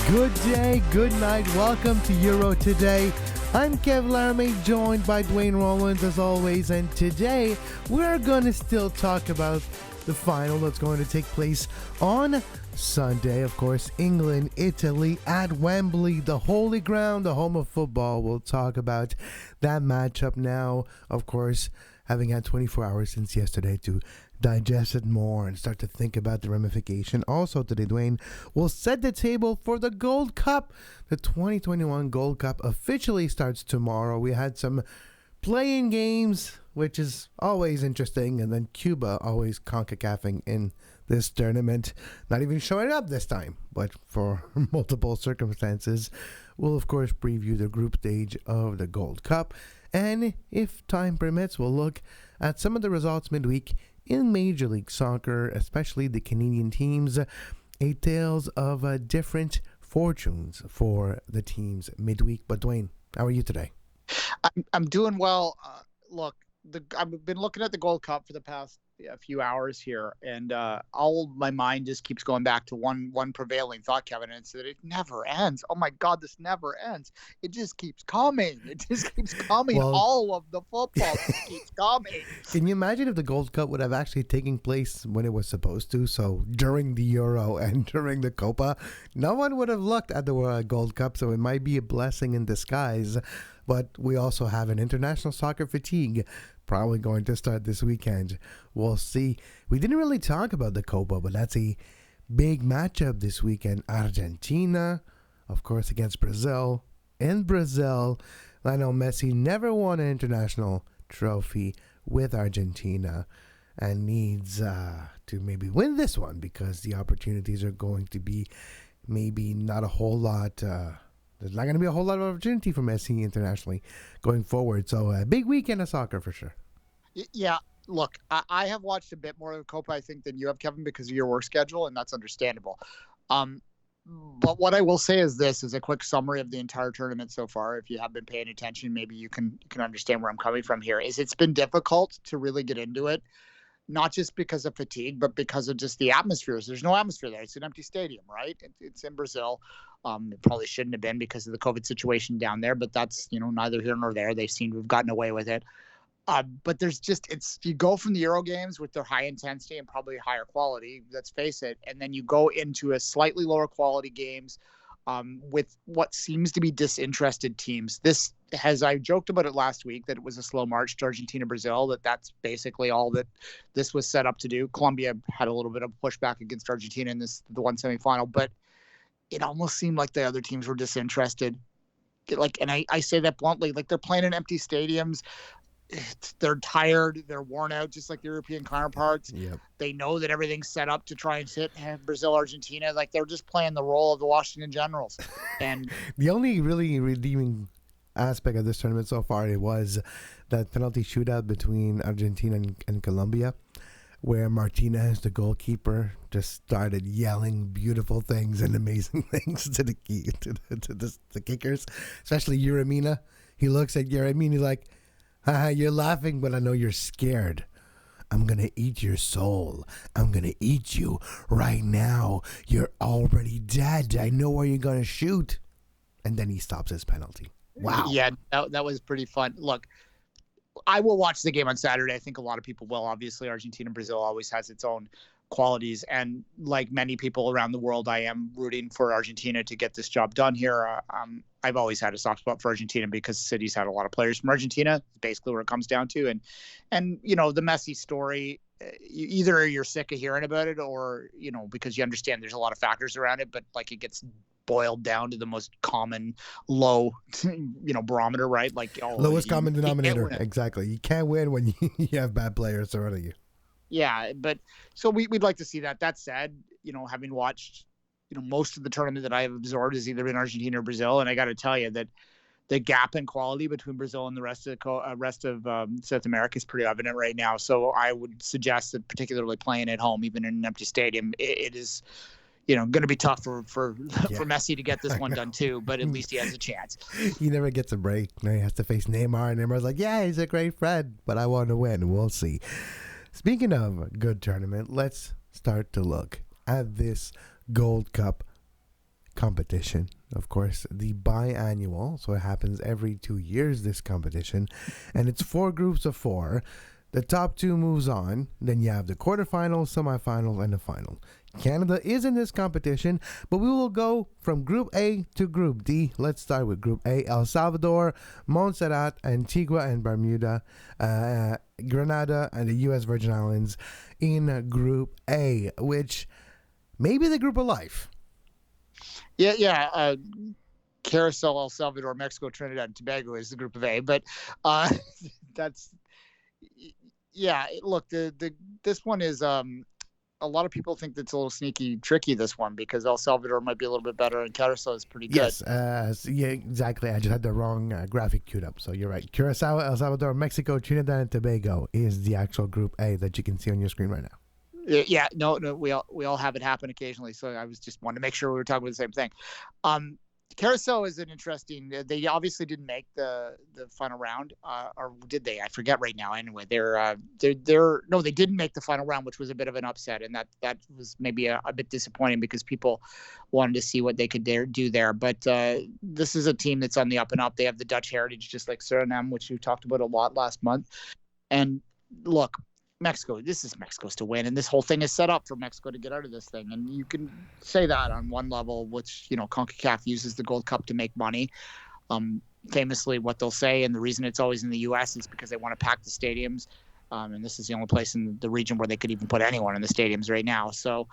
Good day, good night. Welcome to Euro Today. I'm Laramee, joined by Duane Rollins as always, and today we're going to still talk about the final that's going to take place on Sunday. Of course, England, Italy at Wembley, the holy ground, the home of football. We'll talk about that matchup now, of course, having had 24 hours since yesterday to digest it more and start to think about the ramification. Also today, Duane will set the table for the Gold Cup. The 2021 Gold Cup officially starts tomorrow. We had some playing games, which is always interesting, and then Cuba always Concacafing in this tournament, not even showing up this time, but for multiple circumstances. We'll of course preview the group stage of the Gold Cup, and if time permits, we'll look at some of the results midweek in Major League Soccer, especially the Canadian teams. A tales of different fortunes for the teams midweek. But Duane, how are you today? I'm doing well. Look, I've been looking at the Gold Cup for the past few hours here, and all my mind just keeps going back to one prevailing thought, Kevin, and it's that it never ends. Oh my God, this never ends. It just keeps coming. It just keeps coming. Well, all of the football just keeps coming. Can you imagine if the Gold Cup would have actually taken place when it was supposed to? So during the Euro and during the Copa, no one would have looked at the Gold Cup, so it might be a blessing in disguise. But we also have an international soccer fatigue probably going to start this weekend. We'll see. We didn't really talk about the Copa, but that's a big matchup this weekend. Argentina, of course, against Brazil. In Brazil, Lionel Messi never won an international trophy with Argentina and needs to maybe win this one because the opportunities are going to be maybe not a whole lot. There's not going to be a whole lot of opportunity for Messi internationally going forward. So a big weekend of soccer for sure. Yeah, look, I have watched a bit more of the Copa, I think, than you have, Kevin, because of your work schedule, and that's understandable. But what I will say is this, is a quick summary of the entire tournament so far. If you have been paying attention, maybe you can understand where I'm coming from here. Is it's been difficult to really get into it, not just because of fatigue, but because of just the atmosphere. There's no atmosphere there. It's an empty stadium, right? It's in Brazil. It probably shouldn't have been because of the COVID situation down there, but that's, neither here nor there. They seem to have gotten away with it. But there's just, you go from the Euro games with their high intensity and probably higher quality, let's face it, and then you go into a slightly lower quality games with what seems to be disinterested teams. I joked about it last week that it was a slow march to Argentina, Brazil, that's basically all that this was set up to do. Colombia had a little bit of pushback against Argentina in the one semifinal, but it almost seemed like the other teams were disinterested. And I say that bluntly, they're playing in empty stadiums. They're tired. They're worn out, just like the European counterparts. Yep. They know that everything's set up to try and hit Brazil, Argentina. They're just playing the role of the Washington Generals. And the only really redeeming aspect of this tournament so far, it was that penalty shootout between Argentina and Colombia, where Martinez, the goalkeeper, just started yelling beautiful things and amazing things to the kickers, especially Uramina. He looks at Uramina, he's like, haha, you're laughing, but I know you're scared. I'm going to eat your soul. I'm going to eat you right now. You're already dead. I know where you're going to shoot. And then he stops his penalty. Wow. Yeah, that was pretty fun. Look, I will watch the game on Saturday. I think a lot of people will. Obviously, Argentina, Brazil always has its own qualities. And like many people around the world, I am rooting for Argentina to get this job done here. I've always had a soft spot for Argentina because the city's had a lot of players from Argentina. It's basically where it comes down to. And the Messi story, either you're sick of hearing about it or, because you understand there's a lot of factors around it, but it gets boiled down to the most common low, barometer, right? Lowest common denominator. Exactly. You can't win when you have bad players surrounding you. Yeah, but so we'd like to see that. That said, having watched, most of the tournament that I have absorbed has either been Argentina or Brazil, and I got to tell you that the gap in quality between Brazil and the rest of South America is pretty evident right now. So I would suggest that, particularly playing at home, even in an empty stadium, it is, going to be tough for Messi to get this one done too. But at least he has a chance. He never gets a break. Now he has to face Neymar, and Neymar's like, "Yeah, he's a great friend, but I want to win." We'll see. Speaking of good tournament, let's start to look at this Gold Cup competition, of course, the biannual. So it happens every 2 years, this competition. And it's 4 groups of 4. The top 2 moves on. Then you have the quarterfinals, semifinals, and the final. Canada is in this competition, but we will go from Group A to Group D. Let's start with Group A. El Salvador, Montserrat, Antigua and Bermuda, Grenada, and the U.S. Virgin Islands in Group A, which may be the group of life. Yeah. Carousel, El Salvador, Mexico, Trinidad, and Tobago is the group of A. But that's, yeah, look, this one is, a lot of people think that's a little sneaky tricky, this one, because El Salvador might be a little bit better and Carousel is pretty good. Yes, yeah, exactly. I just had the wrong graphic queued up, so you're right. Curacao, El Salvador, Mexico, Trinidad, and Tobago is the actual Group A that you can see on your screen right now. Yeah, no, we all have it happen occasionally, so I was just wanting to make sure we were talking about the same thing. Carousel is an interesting. They obviously didn't make the final round, or did they? I forget right now. Anyway, they didn't make the final round, which was a bit of an upset, and that was maybe a bit disappointing because people wanted to see what they could do there. But this is a team that's on the up and up. They have the Dutch heritage, just like Suriname, which we talked about a lot last month. And look, Mexico, this is Mexico's to win, and this whole thing is set up for Mexico to get out of this thing. And you can say that on one level, which, Concacaf uses the Gold Cup to make money. Famously, what they'll say, and the reason it's always in the U.S. is because they want to pack the stadiums. And this is the only place in the region where they could even put anyone in the stadiums right now. So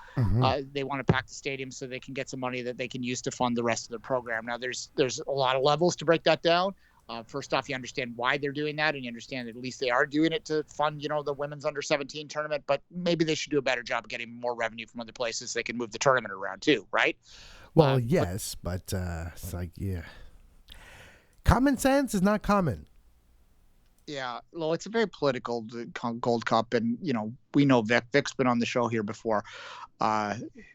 they want to pack the stadiums so they can get some money that they can use to fund the rest of the program. Now, there's a lot of levels to break that down. First off, you understand why they're doing that, and you understand that at least they are doing it to fund, the women's under-17 tournament, but maybe they should do a better job of getting more revenue from other places so they can move the tournament around too, right? Well, yes, but it's like, yeah. Common sense is not common. Yeah, well, it's a very political Gold Cup, and, we know Vic. Vic's been on the show here before.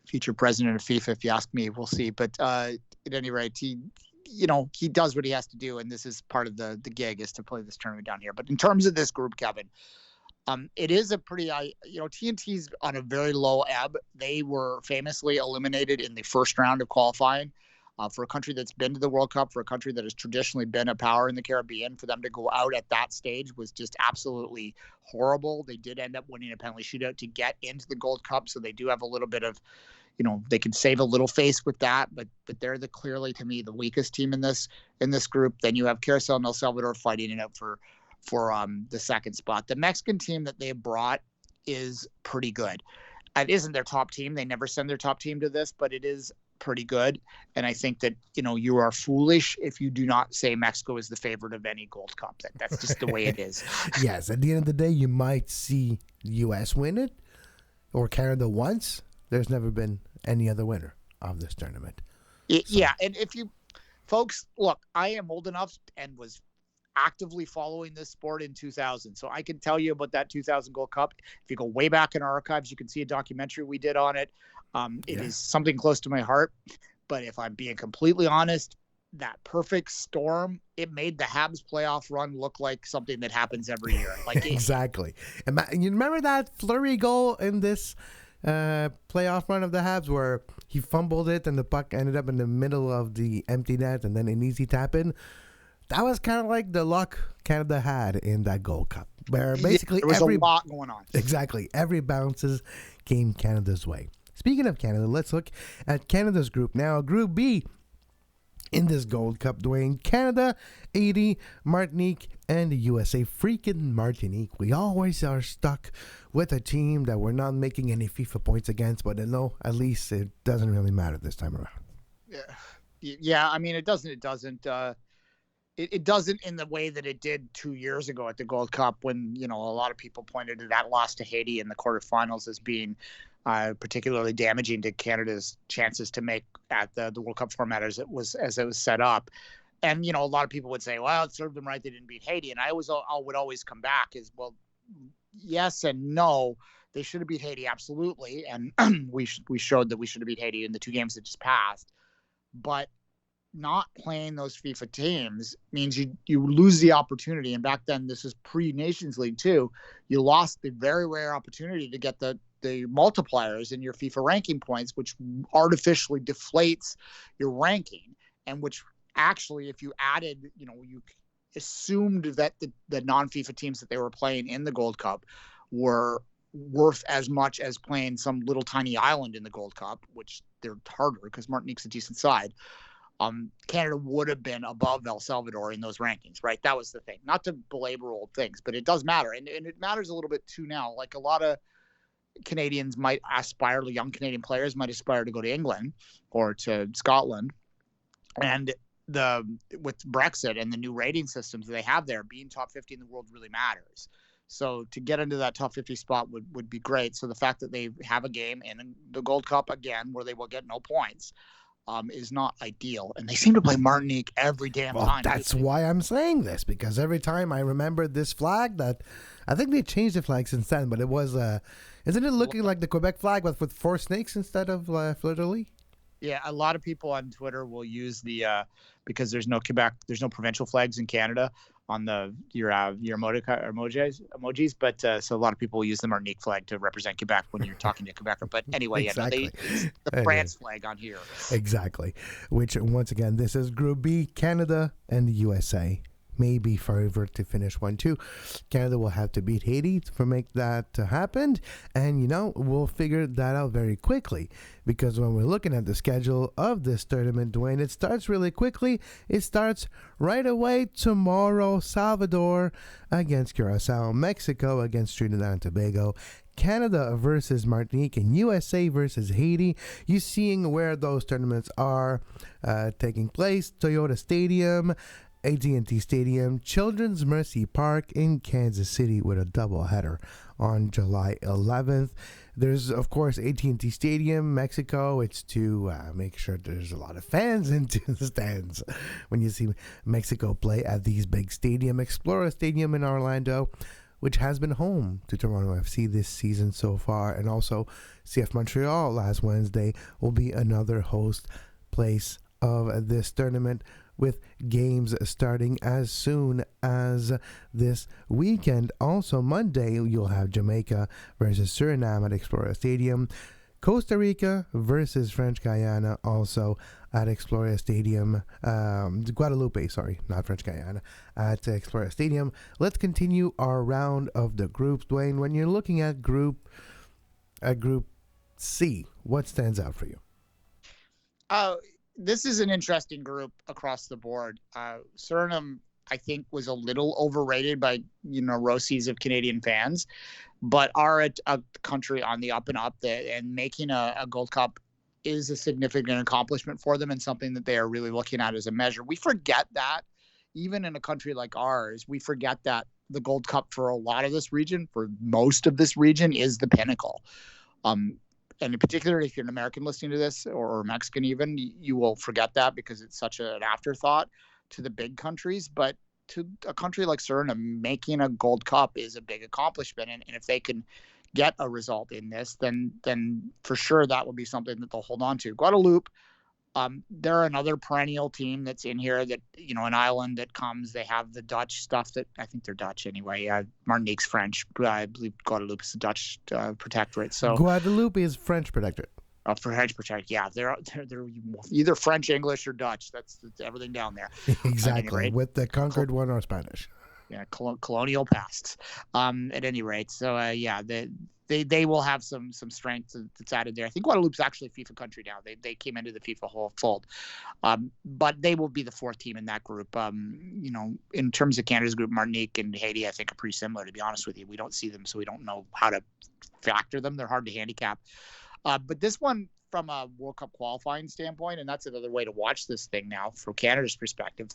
Future president of FIFA, if you ask me, we'll see. But at any rate, he does what he has to do, and this is part of the gig is to play this tournament down here. But in terms of this group, Kevin, it is a pretty, TNT's on a very low ebb. They were famously eliminated in the first round of qualifying for a country that's been to the World Cup, for a country that has traditionally been a power in the Caribbean. For them to go out at that stage was just absolutely horrible. They did end up winning a penalty shootout to get into the Gold Cup, so they do have a little bit of, they can save a little face with that, but they're clearly, to me, the weakest team in this group. Then you have Carousel and El Salvador fighting it out for the second spot. The Mexican team that they brought is pretty good. It isn't their top team. They never send their top team to this, but it is pretty good. And I think that, you are foolish if you do not say Mexico is the favorite of any Gold Cup. That's just the way it is. Yes, at the end of the day, you might see the U.S. win it or Canada once. There's never been any other winner of this tournament. Yeah, and if you folks, look, I am old enough and was actively following this sport in 2000, so I can tell you about that 2000 Gold Cup. If you go way back in our archives, you can see a documentary we did on it. It is something close to my heart, but if I'm being completely honest, that perfect storm, it made the Habs playoff run look like something that happens every year. Like exactly. You remember that Fleury goal in this playoff run of the Habs where he fumbled it and the puck ended up in the middle of the empty net and then an easy tap in? That was kind of like the luck Canada had in that Gold Cup, where basically there was a lot going on. Exactly. Every bounces came Canada's way. Speaking of Canada, let's look at Canada's group now. Group B in this Gold Cup, Duane. Canada, Haiti, Martinique, and the USA. Freaking Martinique. We always are stuck with a team that we're not making any FIFA points against, but no, at least it doesn't really matter this time around. Yeah. I mean, it doesn't. It doesn't in the way that it did 2 years ago at the Gold Cup when, a lot of people pointed to that loss to Haiti in the quarterfinals as being particularly damaging to Canada's chances to make at the World Cup format as it was set up. And, a lot of people would say, well, it served them right. They didn't beat Haiti. And I would always come back as, well, yes and no. They should have beat Haiti. Absolutely. And we showed that we should have beat Haiti in the 2 games that just passed. But not playing those FIFA teams means you lose the opportunity. And back then, this is pre-Nations League too. You lost the very rare opportunity to get the the multipliers in your FIFA ranking points, which artificially deflates your ranking, and which actually, if you added, you assumed that the non-FIFA teams that they were playing in the Gold Cup were worth as much as playing some little tiny island in the Gold Cup, which they're harder because Martinique's a decent side. Canada would have been above El Salvador in those rankings, right? That was the thing. Not to belabor old things, but it does matter. And it matters a little bit too now. Like a lot of Canadians might aspire, young Canadian players might aspire to go to England or to Scotland. And with Brexit and the new rating systems that they have there, being top 50 in the world really matters. So to get into that top 50 spot would be great. So the fact that they have a game in the Gold Cup again where they will get no points is not ideal. And they seem to play Martinique every damn time. That's why I'm saying this, because every time I remember this flag, that I think they changed the flag since then, but it was, isn't it looking like the Quebec flag but with 4 snakes instead of fleur-de-lis? Yeah, a lot of people on Twitter will use because there's no Quebec, there's no provincial flags in Canada on your emojis, but so a lot of people will use the Martinique flag to represent Quebec when you're talking to Quebecer. But anyway, exactly. The France flag on here. Exactly. Which, once again, this is Group B, Canada and the USA. May be favored to finish 1-2. Canada will have to beat Haiti to make that happen. And, we'll figure that out very quickly. Because when we're looking at the schedule of this tournament, Duane, it starts really quickly. It starts right away tomorrow. Salvador against Curacao. Mexico against Trinidad and Tobago. Canada versus Martinique, and USA versus Haiti. You seeing where those tournaments are taking place. Toyota Stadium, AT&T Stadium, Children's Mercy Park in Kansas City with a doubleheader on July 11th. There's, of course, AT&T Stadium, Mexico. It's to make sure there's a lot of fans into the stands when you see Mexico play at these big stadiums. Explorer Stadium in Orlando, which has been home to Toronto FC this season so far. And also CF Montreal last Wednesday will be another host place of this tournament, with games starting as soon as this weekend. Also Monday, you'll have Jamaica versus Suriname at Explorer Stadium. Costa Rica versus French Guyana also at Explorer Stadium. Guadeloupe, sorry, not French Guyana, at Explorer Stadium. Let's continue our round of the groups. Duane, when you're looking at Group C, what stands out for you? This is an interesting group across the board. Suriname, I think, was a little overrated by Rossies of Canadian fans, but are a country on the up and up. And making a Gold Cup is a significant accomplishment for them and something that they are really looking at as a measure. We forget that, even in a country like ours, we forget that the Gold Cup for a lot of this region, for most of this region, is the pinnacle. And in particular, if you're an American listening to this, or Mexican even, you will forget that because it's such an afterthought to the big countries. But to a country like Suriname, making a Gold Cup is a big accomplishment. And if they can get a result in this, then for sure that will be something that they'll hold on to. Guadeloupe, they're another perennial team that's in here that, an island that comes. They have the Dutch stuff that, I think they're Dutch anyway. Martinique's French, but I believe Guadeloupe is the Dutch protectorate. So Guadeloupe is French protectorate. French protectorate, yeah. They're either French, English, or Dutch. That's everything down there. Exactly, with the conquered one or Spanish. Yeah, colonial pasts. At any rate, so they will have some strength that's added there. I think Guadeloupe's actually a FIFA country now. They came into the FIFA whole fold, but they will be the 4th team in that group. In terms of Canada's group, Martinique and Haiti, I think, are pretty similar. To be honest with you, we don't see them, so we don't know how to factor them. They're hard to handicap. But this one, from a World Cup qualifying standpoint, and that's another way to watch this thing now from Canada's perspective,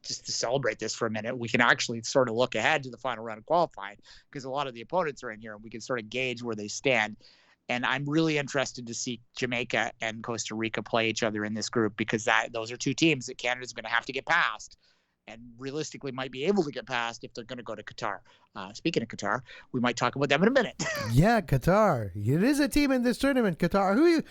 just to celebrate this for a minute, we can actually sort of look ahead to the final round of qualifying, because a lot of the opponents are in here and we can sort of gauge where they stand. And I'm really interested to see Jamaica and Costa Rica play each other in this group, because those are 2 teams that Canada's going to have to get past, and realistically might be able to get past if they're going to go to Qatar. Speaking of Qatar, we might talk about them in a minute. Yeah, Qatar. It is a team in this tournament, Qatar.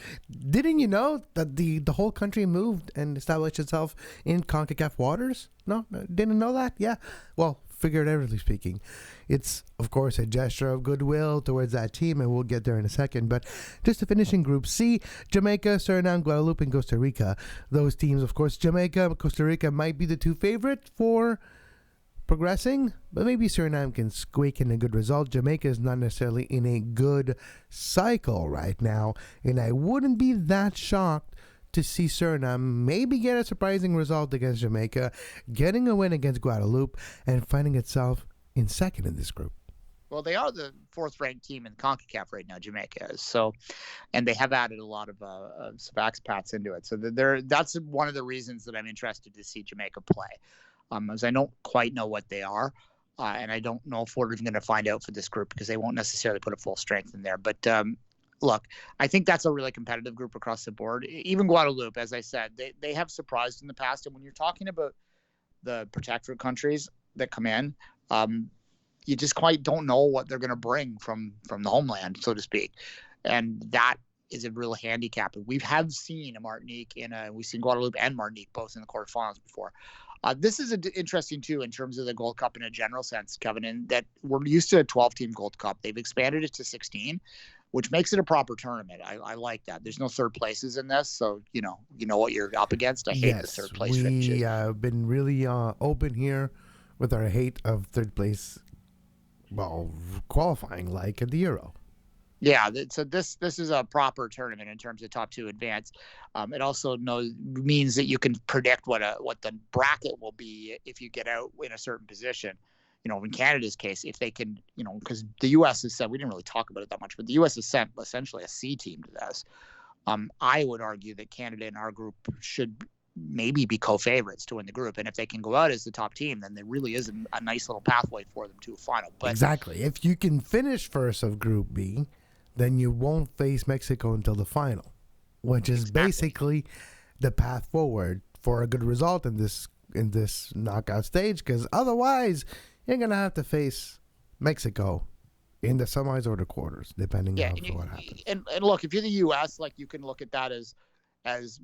Didn't you know that the whole country moved and established itself in Concacaf waters? No, didn't know that? Yeah. Well, figuratively speaking. It's, of course, a gesture of goodwill towards that team, and we'll get there in a second. But just to finish in Group C, Jamaica, Suriname, Guadeloupe, and Costa Rica. Those teams, of course, Jamaica, Costa Rica might be the two favorite for progressing, but maybe Suriname can squeak in a good result. Jamaica is not necessarily in a good cycle right now, and I wouldn't be that shocked to see Suriname maybe get a surprising result against Jamaica, getting a win against Guadeloupe, and finding itself in second in this group. Well, they are the fourth-ranked team in Concacaf right now, Jamaica is. So, and they have added a lot of some expats into it. So that's one of the reasons that I'm interested to see Jamaica play. As I don't quite know what they are, and I don't know if we're even going to find out for this group because they won't necessarily put a full strength in there. But look, I think that's a really competitive group across the board. Even Guadeloupe, as I said, they have surprised in the past. And when you're talking about the protectorate countries that come in, you just quite don't know what they're going to bring from the homeland, so to speak. And that is a real handicap. We have seen Martinique we've seen Guadeloupe and Martinique both in the quarterfinals before. This is interesting, too, in terms of the Gold Cup in a general sense, Kevin, in that we're used to a 12-team Gold Cup. They've expanded it to 16, which makes it a proper tournament. I like that. There's no third places in this, so you know what you're up against. I hate the third place. We have been really open here with our hate of third place, qualifying like at the Euro. Yeah, so this is a proper tournament in terms of top two advance. It also means that you can predict what the bracket will be if you get out in a certain position. In Canada's case, if they can, because the U.S. has said, we didn't really talk about it that much, but the U.S. has sent essentially a C team to this. I would argue that Canada in our group should maybe be co-favorites to win the group, and if they can go out as the top team, then there really is a nice little pathway for them to a final. But exactly, if you can finish first of Group B, then you won't face Mexico until the final, which is basically the path forward for a good result in this knockout stage, because otherwise you're going to have to face Mexico in the semis or the quarters, depending on what happens. And look, if you're the U.S., you can look at that as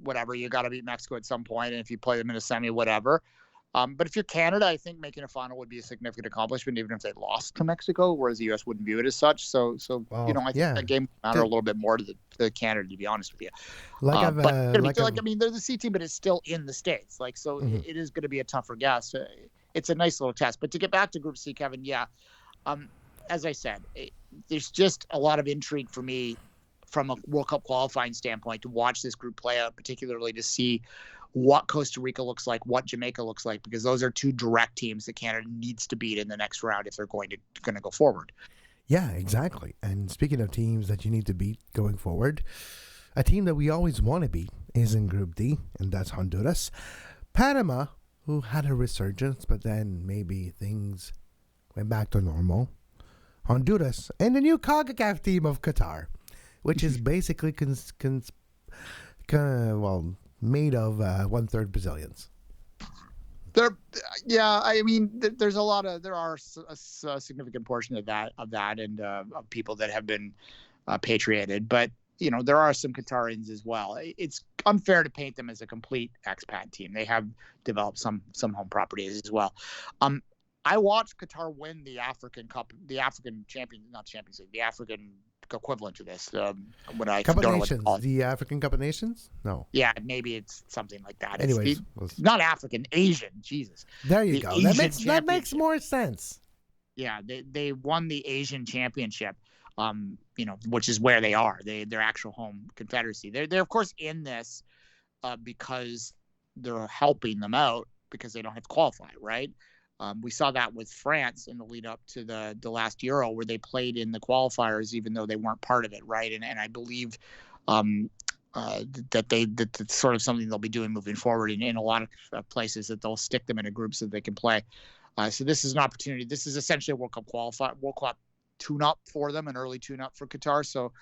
whatever. You got to beat Mexico at some point, and if you play them in a semi, whatever. But if you're Canada, I think making a final would be a significant accomplishment, even if they lost to Mexico, whereas the U.S. wouldn't view it as such. I think that game would matter a little bit more to Canada, to be honest with you. They're the C team, but it's still in the States. It is going to be a tougher guess. It's a nice little test. But to get back to Group C, Kevin, as I said, there's just a lot of intrigue for me from a World Cup qualifying standpoint to watch this group play out, particularly to see what Costa Rica looks like, what Jamaica looks like, because those are two direct teams that Canada needs to beat in the next round if they're going to go forward. Yeah, exactly. And speaking of teams that you need to beat going forward, a team that we always want to beat is in Group D, and that's Honduras. Panama, who had a resurgence, but then maybe things went back to normal. Honduras, and the new Concacaf team of Qatar, which is basically made of 1/3 Brazilians. There are a significant portion of that and of people that have been patriated, but there are some Qatarians as well. It's unfair to paint them as a complete expat team. They have developed some home properties as well. I watched Qatar win the African Cup, the African Champions League, the African equivalent to this. Cup of Nations, the African Cup of Nations? No. Yeah, maybe it's something like that. Anyways, not African, Asian. Jesus. There you go. That makes more sense. Yeah, they won the Asian Championship, which is where they are. Their actual home confederacy. They're of course in this because they're helping them out because they don't have to qualify, right? We saw that with France in the lead up to the last Euro, where they played in the qualifiers even though they weren't part of it, right? And I believe that's sort of something they'll be doing moving forward in a lot of places, that they'll stick them in a group so that they can play. So this is an opportunity. This is essentially a World Cup tune-up for them, an early tune-up for Qatar. So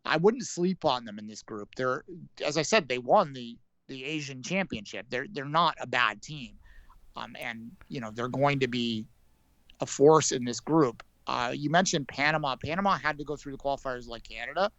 I wouldn't sleep on them in this group. They're, as I said, they won the Asian Championship. They're not a bad team. And they're going to be a force in this group. You mentioned Panama. Panama had to go through the qualifiers like Canada.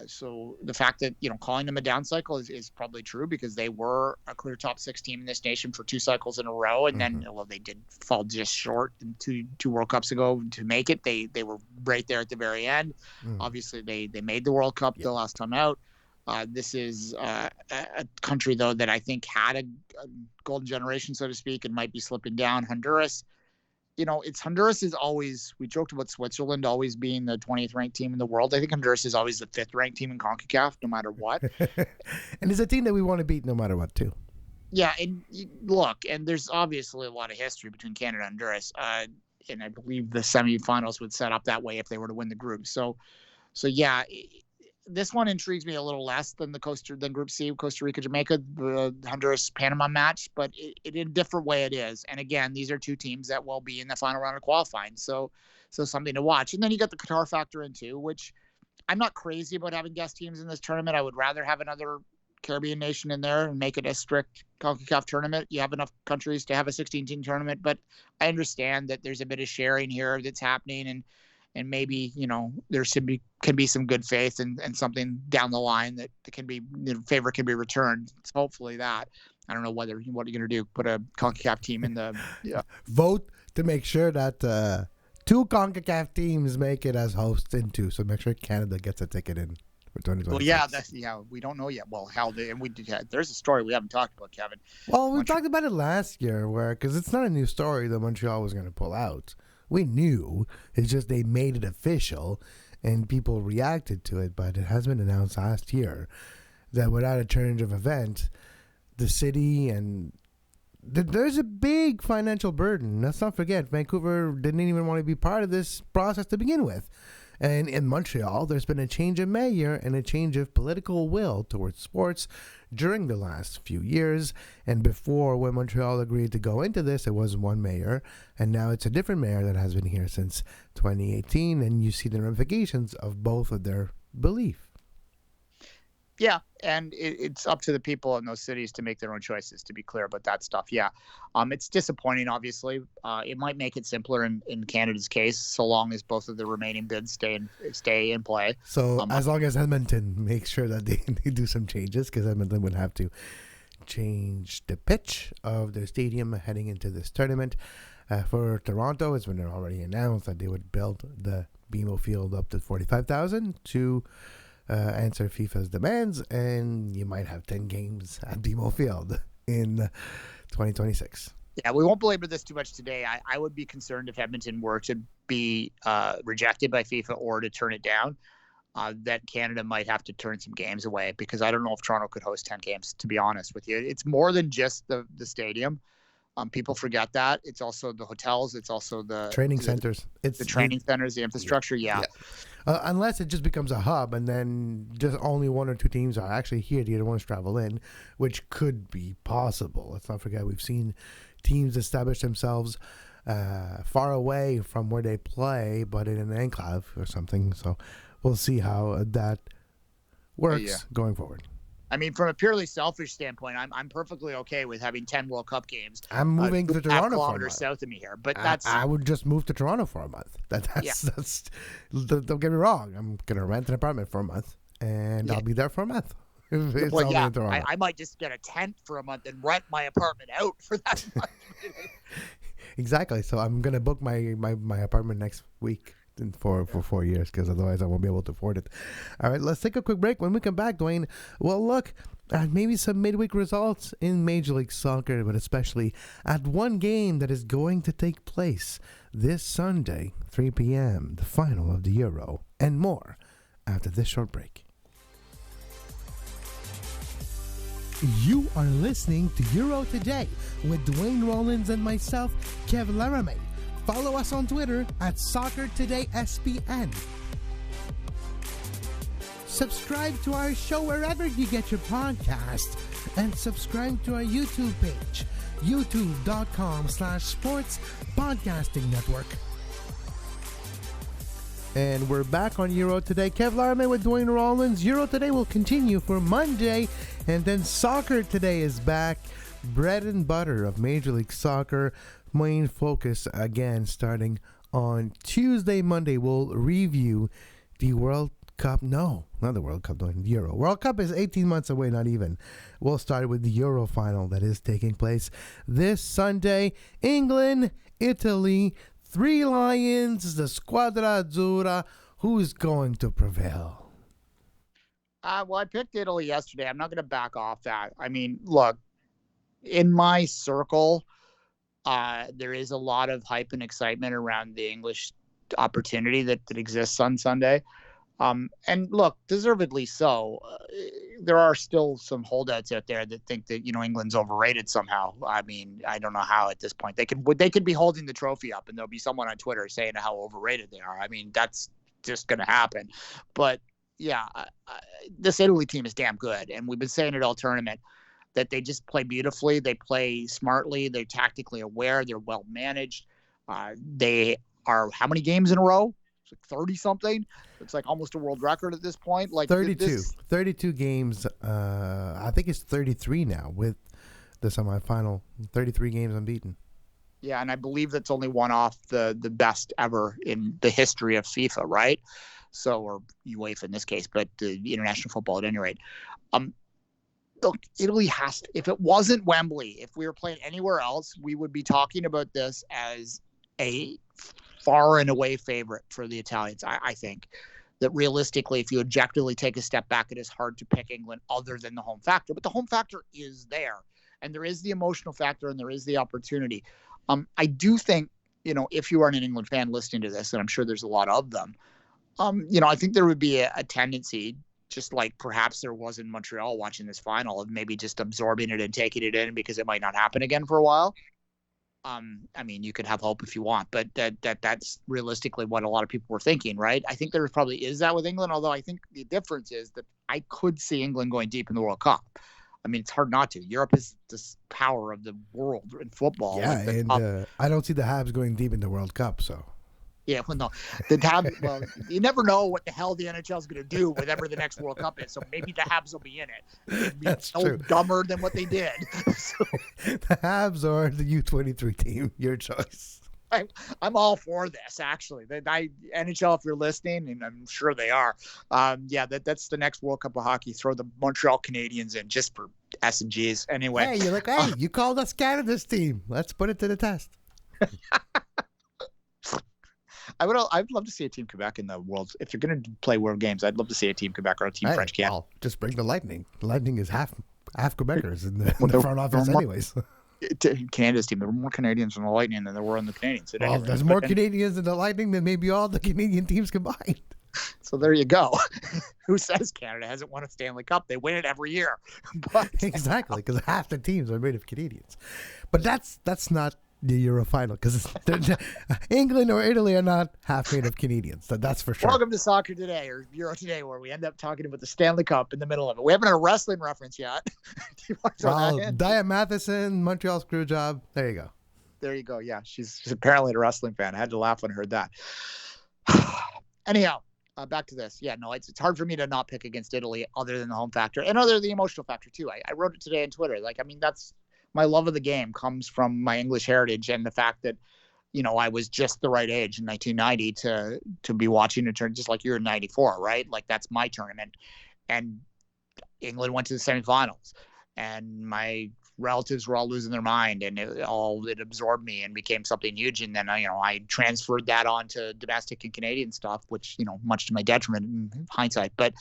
So the fact that, calling them a down cycle is probably true because they were a clear top 6 team in this nation for 2 cycles in a row. And then, they did fall just short in two World Cups ago to make it. They were right there at the very end. Obviously, they made the World Cup the last time out. This is a country, though, that I think had a golden generation, so to speak, and might be slipping down. Honduras. Honduras is always, we joked about Switzerland always being the 20th ranked team in the world. I think Honduras is always the 5th ranked team in Concacaf, no matter what. And it's a team that we want to beat no matter what, too. Yeah, and look, and there's obviously a lot of history between Canada and Honduras. And I believe the semifinals would set up that way if they were to win the group. So yeah, this one intrigues me a little less than than Group C, Costa Rica, Jamaica, the Honduras Panama match, but in a different way it is. And again, these are 2 teams that will be in the final round of qualifying, so something to watch. And then you got the Qatar factor in too, which I'm not crazy about having guest teams in this tournament. I would rather have another Caribbean nation in there and make it a strict CONCACAF tournament. You have enough countries to have a 16-team tournament, but I understand that there's a bit of sharing here that's happening, and maybe, there can be some good faith and something down the line that can be, favor can be returned. It's hopefully that. I don't know what you're going to do. Put a CONCACAF team in the vote to make sure that 2 CONCACAF teams make it as hosts in 2. So make sure Canada gets a ticket in for 2026. Well, we don't know yet. Well, there's a story we haven't talked about, Kevin. Well, we talked about it last year, because it's not a new story that Montreal was going to pull out. We knew. It's just they made it official and people reacted to it. But it has been announced last year that without a change of event, the city and there's a big financial burden. Let's not forget, Vancouver didn't even want to be part of this process to begin with. And in Montreal, there's been a change of mayor and a change of political will towards sports during the last few years. And before, when Montreal agreed to go into this, it was one mayor. And now it's a different mayor that has been here since 2018. And you see the ramifications of both of their belief. Yeah, and it's up to the people in those cities to make their own choices, to be clear about that stuff. Yeah, it's disappointing, obviously. It might make it simpler in Canada's case, so long as both of the remaining bids stay in play. So as long as Edmonton makes sure that they do some changes, because Edmonton would have to change the pitch of their stadium heading into this tournament. For Toronto, it's been already announced that they would build the BMO Field up to 45,000 to answer FIFA's demands, and you might have 10 games at BMO Field in 2026. Yeah, we won't belabor this too much today. I would be concerned if Edmonton were to be rejected by FIFA or to turn it down, that Canada might have to turn some games away, because I don't know if Toronto could host 10 games, to be honest with you. It's more than just the stadium. People forget that. It's also the hotels. It's also the training centers. It's the training centers, the infrastructure. Yeah. Unless it just becomes a hub and then just only 1 or 2 teams are actually here. The other ones travel in, which could be possible. Let's not forget, we've seen teams establish themselves far away from where they play, but in an enclave or something. So we'll see how that works going forward. I mean, from a purely selfish standpoint, I'm perfectly okay with having 10 World Cup games. I'm moving to Toronto for a month. South of me here, but I would just move to Toronto for a month. That's don't get me wrong. I'm gonna rent an apartment for a month, and I'll be there for a month. In Toronto. I might just get a tent for a month and rent my apartment out for that month. Exactly. So I'm gonna book my apartment next week for 4 years, because otherwise I won't be able to afford it. All right, let's take a quick break. When we come back, Duane, we'll look at maybe some midweek results in Major League Soccer, but especially at one game that is going to take place this Sunday, 3 p.m., the final of the Euro, and more after this short break. You are listening to Euro Today with Duane Rollins and myself, Kev Laramee. Follow us on Twitter at SoccerTodaySPN. Subscribe to our show wherever you get your podcast, and subscribe to our YouTube page, youtube.com/sports podcasting network. And we're back on Euro Today. Kev Laramee with Duane Rollins. Euro Today will continue for Monday, and then Soccer Today is back. Bread and butter of Major League Soccer. Main focus again starting on Tuesday. Monday we'll review the World Cup. No, not the World Cup, the Euro. World Cup is 18 months away, not even. We'll start with the Euro final that is taking place this Sunday. England, Italy, 3 Lions, the Squadra Azzurra. Who's going to prevail? Well, I picked Italy yesterday. I'm not going to back off that. I mean, look, in my circle, there is a lot of hype and excitement around the English opportunity that exists on Sunday. And look, deservedly so. There are still some holdouts out there that think that, England's overrated somehow. I mean, I don't know how at this point. They could be holding the trophy up and there'll be someone on Twitter saying how overrated they are. I mean, that's just going to happen. But yeah, this Italy team is damn good. And we've been saying it all tournament that they just play beautifully. They play smartly. They're tactically aware. They're well managed. They are how many games in a row? It's like 30 something. It's like almost a world record at this point. Like 32 games. I think it's 33 now with the semifinal. 33 games unbeaten. Yeah, and I believe that's only one off the best ever in the history of FIFA, right? So, or UEFA in this case, but the international football at any rate. Look, Italy has to, if it wasn't Wembley, if we were playing anywhere else, we would be talking about this as a far and away favorite for the Italians. I think that realistically, if you objectively take a step back, it is hard to pick England other than the home factor. But the home factor is there, and there is the emotional factor, and there is the opportunity. I do think, if you are an England fan listening to this, and I'm sure there's a lot of them, I think there would be a tendency, just like perhaps there was in Montreal watching this final, of maybe just absorbing it and taking it in because it might not happen again for a while. I mean, you could have hope if you want, but that's realistically what a lot of people were thinking, right? I think there probably is that with England, although I think the difference is that I could see England going deep in the World Cup. I mean, it's hard not to. Europe is this power of the world in football. Yeah, and I don't see the Habs going deep in the World Cup, so. Yeah, well, no. The Habs, well, you never know what the hell the NHL is going to do whenever the next World Cup is. So maybe the Habs will be in it. It'd be That's true. Dumber than what they did. So, the Habs or the U23 team, your choice. I'm all for this, actually. NHL, if you're listening, and I'm sure they are, that's the next World Cup of hockey. Throw the Montreal Canadiens in just for S&Gs. Anyway. Hey, you're like, hey, you called us Canada's team. Let's put it to the test. I'd love to see a Team Quebec in the World. If you're going to play World Games, I'd love to see a Team Quebec or a Team French Canada. Well, just bring the Lightning. The Lightning is half Quebecers in the front office anyways. Canada's team. There were more Canadians in the Lightning than there were in the Canadians. Well, there's more Canadians in the Lightning than maybe all the Canadian teams combined. So there you go. Who says Canada hasn't won a Stanley Cup? They win it every year. But, exactly, because half the teams are made of Canadians. But that's not the Euro final, because England or Italy are not half made of Canadians. That's for sure. Welcome to Soccer Today, or Euro Today, where we end up talking about the Stanley Cup in the middle of it. We haven't had a wrestling reference yet. Do you want to throw that in? Diane Matheson, Montreal Screwjob. There you go. There you go. Yeah, she's apparently a wrestling fan. I had to laugh when I heard that. Anyhow, back to this. Yeah, no, it's hard for me to not pick against Italy other than the home factor and other than the emotional factor, too. I wrote it today on Twitter. That's my love of the game comes from my English heritage and the fact that, I was just the right age in 1990 to be watching a tournament, just like you're in 94, right? Like that's my tournament. And England went to the semifinals and my relatives were all losing their mind and it absorbed me and became something huge. And then, I transferred that on to domestic and Canadian stuff, which, much to my detriment in hindsight, but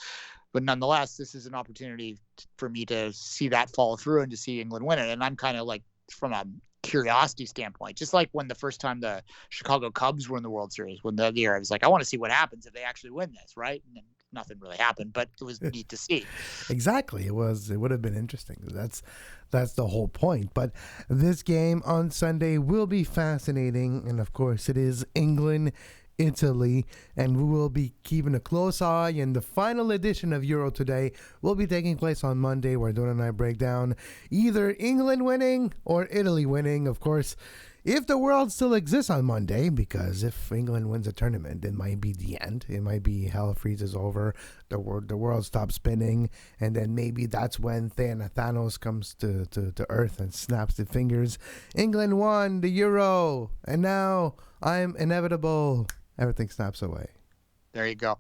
nonetheless, this is an opportunity for me to see that follow through and to see England win it. And I'm kind of like, from a curiosity standpoint, just like when the first time the Chicago Cubs were in the World Series, when the year I was like, I want to see what happens if they actually win this, right? And then nothing really happened, but it was neat to see. Exactly. It would have been interesting. That's the whole point. But this game on Sunday will be fascinating. And of course, it is England, Italy, and we will be keeping a close eye. And the final edition of Euro Today will be taking place on Monday, where Duane and I break down either England winning or Italy winning. Of course, if the world still exists on Monday, because if England wins a tournament, it might be the end. It might be hell freezes over, the world stops spinning, and then maybe that's when Thanos comes to Earth and snaps the fingers. England won the Euro, and now I'm inevitable. Everything snaps away. There you go.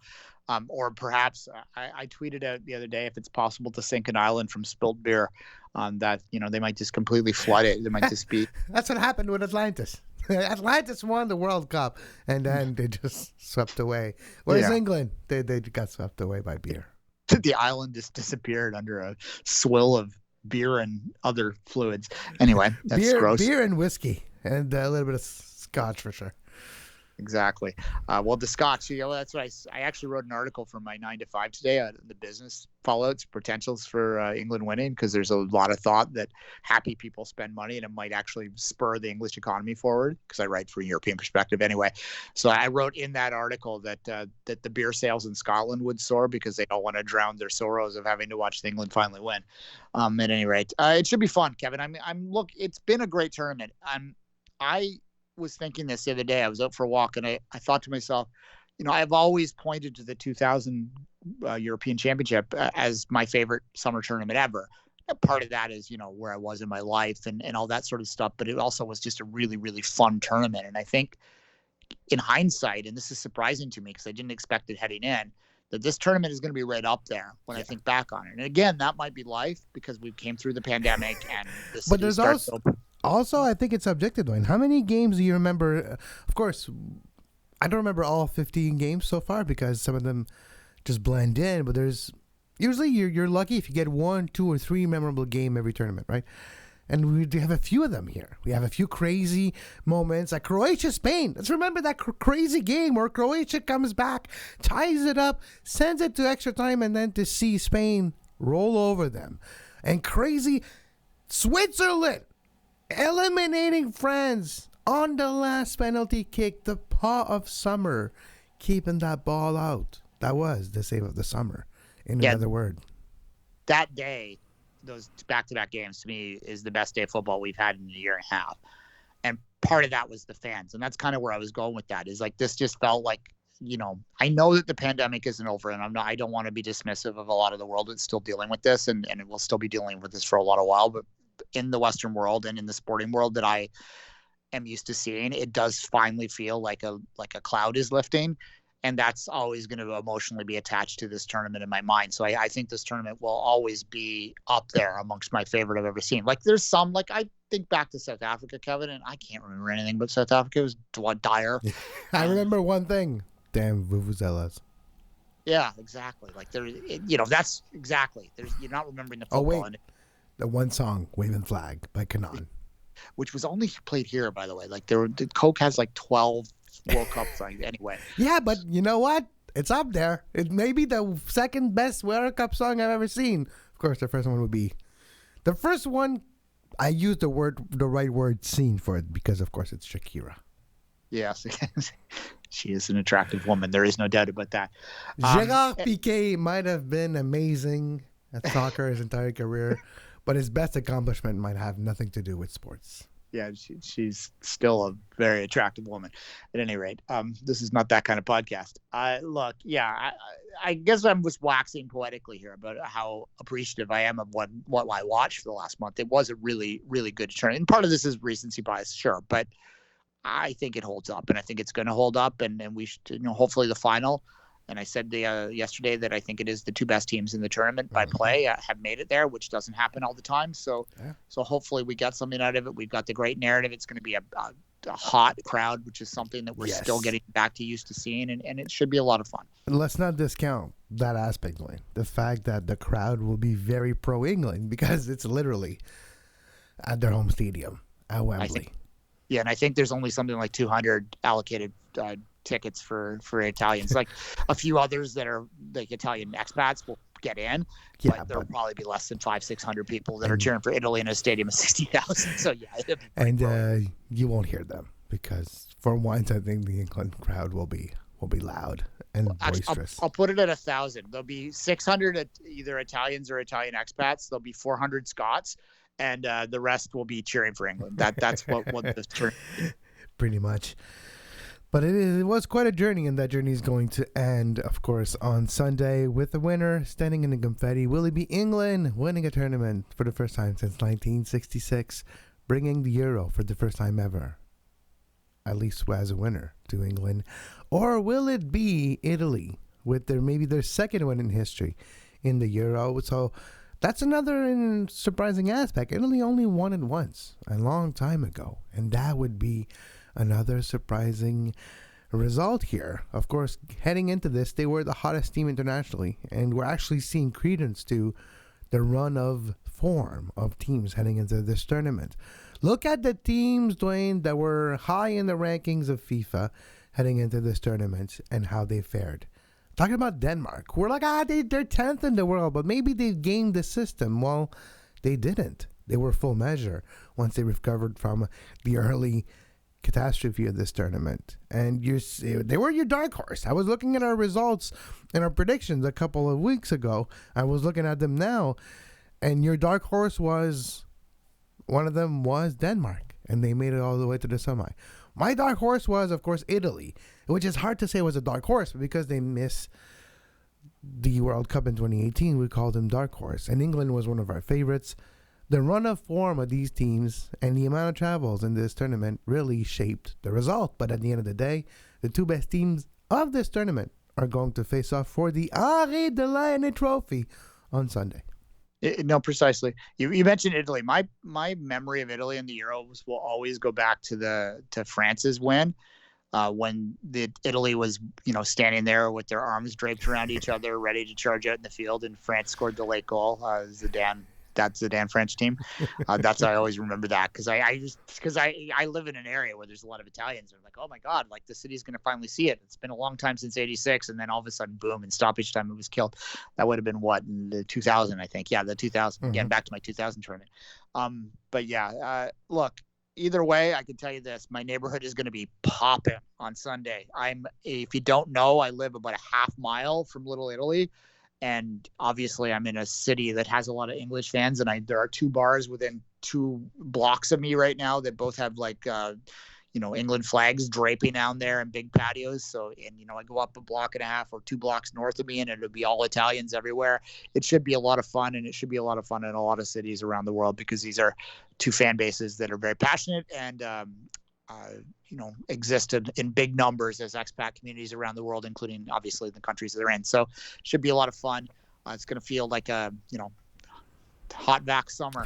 Or perhaps I tweeted out the other day if it's possible to sink an island from spilled beer, that they might just completely flood it. There might just be. That's what happened with Atlantis. Atlantis won the World Cup, and then they just swept away. Whereas England, they got swept away by beer. The island just disappeared under a swill of beer and other fluids. Anyway, that's gross. Beer and whiskey, and a little bit of scotch for sure. Exactly. Well, the Scotch, that's what I actually wrote an article for my 9 to 5 today on the business fallouts, potentials for England winning, because there's a lot of thought that happy people spend money and it might actually spur the English economy forward, because I write from a European perspective anyway. So I wrote in that article that the beer sales in Scotland would soar because they don't want to drown their sorrows of having to watch England finally win. At any rate, it should be fun, Kevin. Look, it's been a great tournament. I was thinking this the other day. I was out for a walk and I thought to myself, I've always pointed to the 2000 European Championship as my favorite summer tournament ever. And part of that is, where I was in my life and all that sort of stuff, but it also was just a really, really fun tournament. And I think in hindsight, and this is surprising to me because I didn't expect it heading in, that this tournament is going to be right up there when I think back on it. And again, that might be life because we came through the pandemic and the city but there's starts also, I think it's subjective, Duane. How many games do you remember? Of course, I don't remember all 15 games so far because some of them just blend in. But there's usually you're lucky if you get 1, 2, or 3 memorable game every tournament, right? And we have a few of them here. We have a few crazy moments like Croatia-Spain. Let's remember that crazy game where Croatia comes back, ties it up, sends it to extra time, and then to see Spain roll over them. And crazy Switzerland eliminating France on the last penalty kick, the paw of summer, keeping that ball out. That was the save of the summer, in another word. That day, those back-to-back games, to me, is the best day of football we've had in a year and a half. And part of that was the fans. And that's kind of where I was going with that, is like this just felt like, I know that the pandemic isn't over, and I don't want to be dismissive of a lot of the world that's still dealing with this, and it will still be dealing with this for a lot of while, but in the Western world and in the sporting world that I am used to seeing, it does finally feel like a cloud is lifting. And that's always going to emotionally be attached to this tournament in my mind. So I think this tournament will always be up there amongst my favorite I've ever seen. Like there's some, like I think back to South Africa, Kevin, and I can't remember anything but South Africa. It was dire. I remember one thing. Damn vuvuzelas. Yeah, exactly. Like that's exactly. You're not remembering the football. Oh, wait. The one song, Waving Flag by Kanan. Which was only played here, by the way. Like the Coke has like 12 World Cup songs anyway. Yeah, but you know what? It's up there. It may be the second best World Cup song I've ever seen. Of course, the first one would be... The first one, I used the right word, scene for it, because of course it's Shakira. Yes. She is an attractive woman. There is no doubt about that. Gerard Piqué might have been amazing at soccer his entire career, but his best accomplishment might have nothing to do with sports. Yeah, she's still a very attractive woman. At any rate, this is not that kind of podcast. Look, yeah, I guess I'm just waxing poetically here about how appreciative I am of what I watched for the last month. It was a really, really good tournament. And part of this is recency bias, sure, but I think it holds up, and I think it's going to hold up, and we should, hopefully the final. And I said yesterday that I think it is the two best teams in the tournament by play have made it there, which doesn't happen all the time. So hopefully we get something out of it. We've got the great narrative. It's going to be a hot crowd, which is something that we're still getting back to used to seeing, and it should be a lot of fun. Let's not discount that aspect, Duane. The fact that the crowd will be very pro-England because it's literally at their home stadium at Wembley. And I think there's only something like 200 allocated tickets for Italians. Like a few others that are like Italian expats will get in, but there'll probably be less than 500-600 people that are cheering for Italy in a stadium of 60,000. So you won't hear them because for once I think the England crowd will be loud and boisterous. I'll put it at 1,000. There'll be 600 either Italians or Italian expats. There'll be 400 Scots, and the rest will be cheering for England. That's what this tournament. Pretty much. But it was quite a journey, and that journey is going to end, of course, on Sunday with the winner standing in the confetti. Will it be England winning a tournament for the first time since 1966, bringing the Euro for the first time ever, at least as a winner, to England? Or will it be Italy with their second win in history in the Euro. So that's another surprising aspect. Italy only won it once a long time ago, and that would be another surprising result here. Of course, heading into this, they were the hottest team internationally, and we're actually seeing credence to the run of form of teams heading into this tournament. Look at the teams, Duane, that were high in the rankings of FIFA heading into this tournament and how they fared. Talking about Denmark, we're like, they're 10th in the world, but maybe they've gamed the system. Well, they didn't. They were full measure once they recovered from the early catastrophe of this tournament. And they were your dark horse. I was looking at our results and our predictions a couple of weeks ago. I was looking at them now, and your dark horse one of them was Denmark, and they made it all the way to the semi. My dark horse was, of course, Italy, which is hard to say was a dark horse because they missed the World Cup in 2018. We called them dark horse, and England was one of our favorites. The run of form of these teams and the amount of travels in this tournament really shaped the result. But at the end of the day, the two best teams of this tournament are going to face off for the Henri de Laine Trophy on Sunday. No, precisely. You mentioned Italy. My memory of Italy in the Euros will always go back to France's win, when Italy was standing there with their arms draped around each other, ready to charge out in the field, and France scored the late goal. That's the Dan French team. That's I always remember that because I live in an area where there's a lot of Italians. And I'm like, oh my God, like the city's going to finally see it. It's been a long time since '86, and then all of a sudden, boom, and stoppage time, it was killed. That would have been what, in the 2000, I think. Yeah, the 2000. Mm-hmm. Again, back to my 2000 tournament. But yeah, look. Either way, I can tell you this: my neighborhood is going to be popping on Sunday. If you don't know, I live about a half mile from Little Italy. And obviously, I'm in a city that has a lot of English fans, and there are two bars within 2 blocks of me right now that both have England flags draping down there and big patios. So, I go up a block and a half or 2 blocks north of me, and it'll be all Italians everywhere. It should be a lot of fun, and it should be a lot of fun in a lot of cities around the world because these are two fan bases that are very passionate and existed in big numbers as expat communities around the world, including obviously the countries they're in. So should be a lot of fun. It's going to feel like a, hot back summer,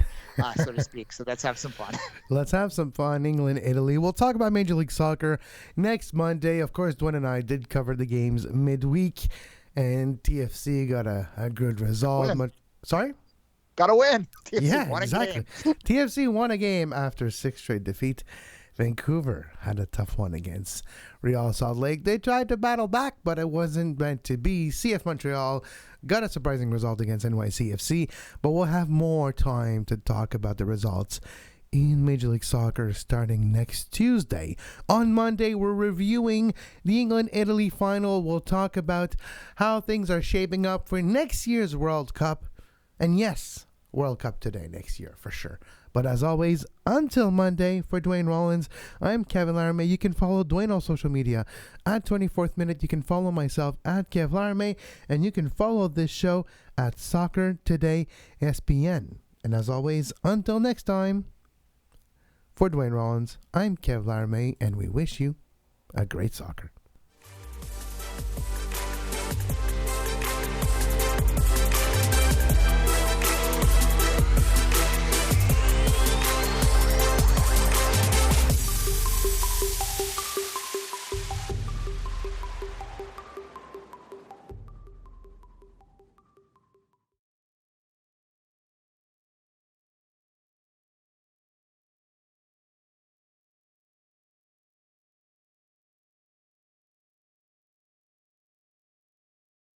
so to speak. So let's have some fun. Let's have some fun. England, Italy. We'll talk about Major League Soccer next Monday. Of course, Duane and I did cover the games midweek, and TFC got a good result. Sorry? Got to win. TFC yeah, won exactly. TFC won a game after 6 straight defeat. Vancouver had a tough one against Real Salt Lake. They tried to battle back, but it wasn't meant to be. CF Montreal got a surprising result against NYCFC, but we'll have more time to talk about the results in Major League Soccer starting next Tuesday. On Monday, we're reviewing the England-Italy final. We'll talk about how things are shaping up for next year's World Cup. And yes, World Cup today, next year, for sure. But as always, until Monday, for Duane Rollins, I'm Kevin Laramee. You can follow Duane on social media at 24th Minute. You can follow myself at Kev Laramee. And you can follow this show at Soccer Today SPN. And as always, until next time, for Duane Rollins, I'm Kev Laramee, and we wish you a great soccer.